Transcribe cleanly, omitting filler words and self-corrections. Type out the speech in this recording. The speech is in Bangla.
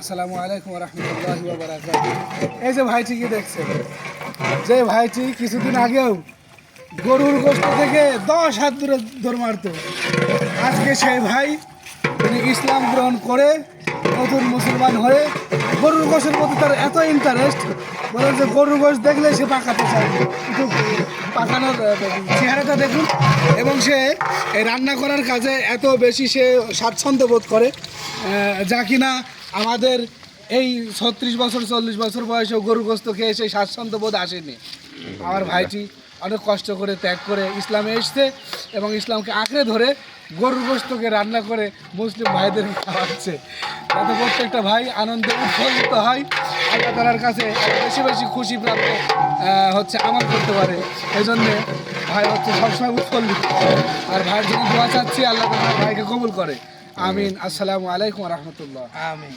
আসসালামু আলাইকুম রহমতুল্লাহি ওয়া বারাকাতুহু। এই যে ভাইটিকে দেখছেন, যে ভাইটি কিছুদিন আগেও গরুর গোশত থেকে 10 হাত দূরে দৌড় মারত, আজকে সেই ভাই তিনি ইসলাম গ্রহণ করে নতুন মুসলমান হয়ে গরুর গোশের প্রতি তার এত ইন্টারেস্ট, বলেন যে গরুর গোশ দেখলে সে পাকাতে চায়। কিন্তু পাকানোর চেহারাটা দেখুন, এবং সে এই রান্না করার কাজে এত বেশি সে স্বাচ্ছন্দ্য বোধ করে, যা কিনা আমাদের এই 36 বছর 40 বছর বয়সেও গরুর গোশত খেয়ে সেই স্বাচ্ছন্দ্য বোধ আসেনি। আমার ভাইটি অনেক কষ্ট করে ত্যাগ করে ইসলামে এসছে এবং ইসলামকে আঁকড়ে ধরে গরুর গোশতকে রান্না করে মুসলিম ভাইদের খাওয়াচ্ছে, যাতে প্রত্যেকটা ভাই আনন্দে উৎফুল্লিত হয়, আল্লাহ তাআলার কাছে বেশি বেশি খুশি প্রাপ্ত হচ্ছে আমল করতে পারে। এই জন্যে ভাই হচ্ছে সবসময় উৎফুল্লিত। আর ভাইয়ের জন্য দোয়া চাচ্ছি, আল্লাহ তাআলা ভাইকে কবুল করে। আমিন। আসসালামু আলাইকুম রহমতুল্লাহ। আমিন।